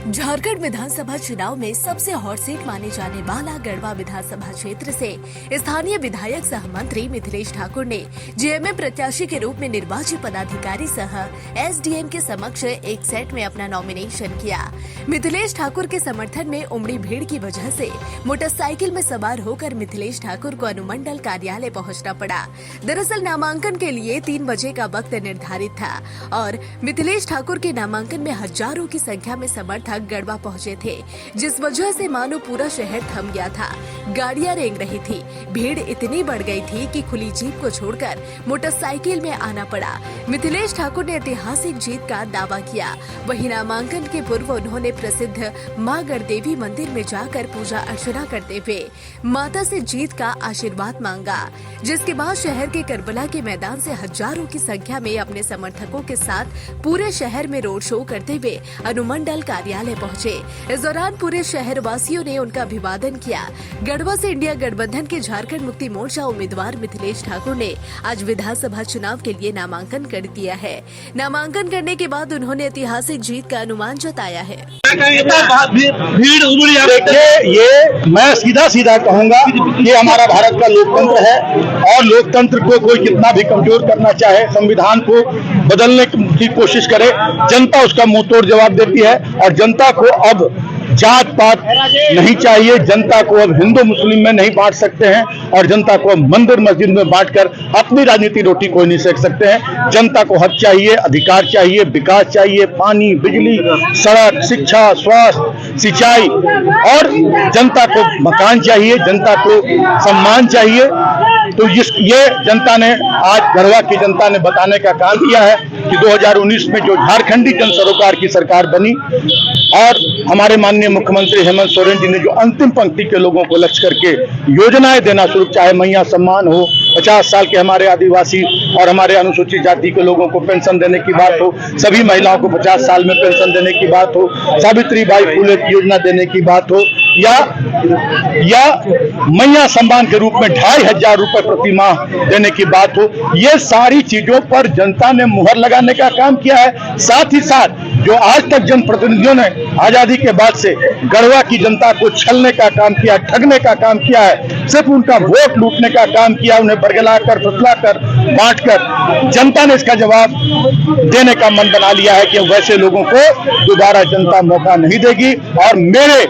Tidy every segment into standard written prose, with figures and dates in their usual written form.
झारखंड विधानसभा चुनाव में सबसे हॉट सीट माने जाने वाला गढ़वा विधानसभा क्षेत्र से स्थानीय विधायक सह मंत्री मिथिलेश ठाकुर ने जेएमएम प्रत्याशी के रूप में निर्वाचित पदाधिकारी सह एसडीएम के समक्ष एक सेट में अपना नॉमिनेशन किया। मिथिलेश ठाकुर के समर्थन में उमड़ी भीड़ की वजह से मोटरसाइकिल में सवार होकर मिथिलेश ठाकुर को अनुमंडल कार्यालय पहुंचना पड़ा। दरअसल नामांकन के लिए 3 बजे का वक्त निर्धारित था और मिथिलेश ठाकुर के नामांकन में हजारों की संख्या में समर्थक गढ़वा पहुंचे थे, जिस वजह से मानो पूरा शहर थम गया था। गाड़ियां रेंग रही थी, भीड़ इतनी बढ़ गई थी कि खुली जीप को छोड़कर मोटरसाइकिल में आना पड़ा। मिथिलेश ठाकुर ने ऐतिहासिक जीत का दावा किया। वहीं नामांकन के पूर्व उन्होंने प्रसिद्ध मां गढ़देवी मंदिर में जाकर पूजा अर्चना करते हुए माता से जीत का आशीर्वाद मांगा, जिसके बाद शहर के करबला के मैदान से हजारों की संख्या में अपने समर्थकों के साथ पूरे शहर में रोड शो करते हुए अनुमंडल कार्यालय पहुंचे। इस दौरान पूरे शहर वासियों ने उनका अभिवादन किया। गढ़वा से इंडिया गठबंधन के झारखंड मुक्ति मोर्चा उम्मीदवार मिथिलेश ठाकुर ने आज विधानसभा चुनाव के लिए नामांकन कर दिया है। नामांकन करने के बाद उन्होंने ऐतिहासिक जीत का अनुमान जताया है। भीड़ उमड़ी। देखिए, ये मैं सीधा कहूंगा कि हमारा भारत का लोकतंत्र है और लोकतंत्र को कोई कितना भी कमजोर करना चाहे, संविधान को बदलने की कोशिश करे, जनता उसका मुंह तोड़ जवाब देती है। और जनता को अब जात पात नहीं चाहिए, जनता को अब हिंदू मुस्लिम में नहीं बांट सकते हैं और जनता को अब मंदिर मस्जिद में बांटकर अपनी राजनीति रोटी कोई नहीं सेक सकते हैं। जनता को हक चाहिए, अधिकार चाहिए, विकास चाहिए, पानी, बिजली, सड़क, शिक्षा, स्वास्थ्य, सिंचाई और जनता को मकान चाहिए, जनता को सम्मान चाहिए। तो ये जनता ने आज गढ़वा की जनता ने बताने का काम किया है कि 2019 में जो झारखंडी जन सरोकार की सरकार बनी और हमारे माननीय मुख्यमंत्री हेमंत सोरेन जी ने जो अंतिम पंक्ति के लोगों को लक्ष्य करके योजनाएं देना शुरू, चाहे मैया सम्मान हो, 50 साल के हमारे आदिवासी और हमारे अनुसूचित जाति के लोगों को पेंशन देने की बात हो, सभी महिलाओं को 50 साल में पेंशन देने की बात हो, सावित्रीबाई फुले की योजना देने की बात हो या मैया सम्मान के रूप में 2500 रुपए प्रति माह देने की बात हो, ये सारी चीजों पर जनता ने मुहर लगाने का काम किया है। साथ ही साथ जो आज तक जनप्रतिनिधियों ने आजादी के बाद से गढ़वा की जनता को छलने का काम किया, ठगने का काम किया है, सिर्फ उनका वोट लूटने का काम किया, उन्हें बरगलाकर, फुसलाकर, बांटकर जनता ने इसका जवाब देने का मन बना लिया है कि वैसे लोगों को दोबारा जनता मौका नहीं देगी। और मेरे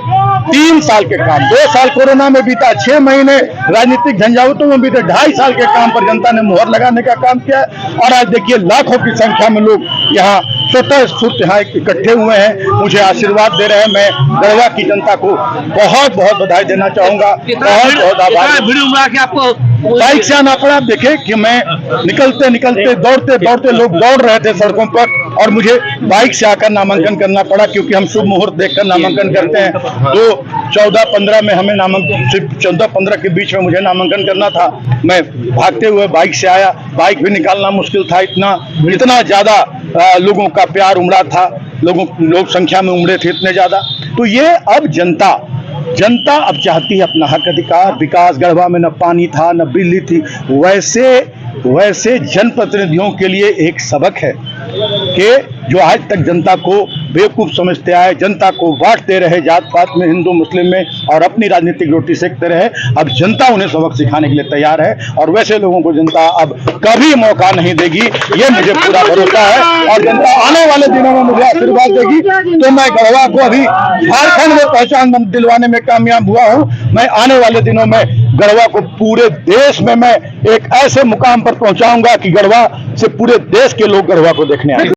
3 साल के काम, 2 साल कोरोना में बीता, 6 महीने राजनीतिक झंझावतों में बीते, 2.5 साल के काम पर जनता ने मुहर लगाने का काम किया है। और आज देखिए लाखों की संख्या में लोग यहाँ स्वतः स्फूर्त यहाँ इकट्ठे हुए हैं, मुझे आशीर्वाद दे रहे हैं। मैं गढ़वा की जनता को बहुत बहुत बधाई देना चाहूंगा, बहुत बहुत आभार। आपको बाइक से आना पड़ा। देखे कि मैं निकलते दौड़ते लोग दौड़ रहे थे सड़कों पर और मुझे बाइक से आकर नामांकन करना पड़ा, क्योंकि हम शुभ मुहूर्त देखकर नामांकन करते हैं। 14-15 में हमें नामांकन, सिर्फ 14-15 के बीच में मुझे नामांकन करना था। मैं भागते हुए बाइक से आया, बाइक भी निकालना मुश्किल था, इतना ज्यादा लोगों का प्यार उमड़ा था, लोग संख्या में उमड़े थे इतने ज्यादा। तो ये अब जनता अब चाहती है अपना हक, अधिकार, विकास। गढ़वा में न पानी था, न बिजली थी। वैसे जनप्रतिनिधियों के लिए एक सबक है कि जो आज तक जनता को बेवकूफ समझते आए, जनता को बांटते रहे जात पात में, हिंदू मुस्लिम में और अपनी राजनीतिक रोटी सेकते रहे, अब जनता उन्हें सबक सिखाने के लिए तैयार है और वैसे लोगों को जनता अब कभी मौका नहीं देगी, ये मुझे पूरा भरोसा है। और जनता आने वाले दिनों में मुझे आशीर्वाद देगी। तो मैं गढ़वा को अभी झारखंड में पहचान दिलवाने में कामयाब हुआ हूँ। मैं आने वाले दिनों में गढ़वा को पूरे देश में मैं एक ऐसे मुकाम पर पहुंचाऊंगा कि गढ़वा से पूरे देश के लोग गढ़वा को देखने आए।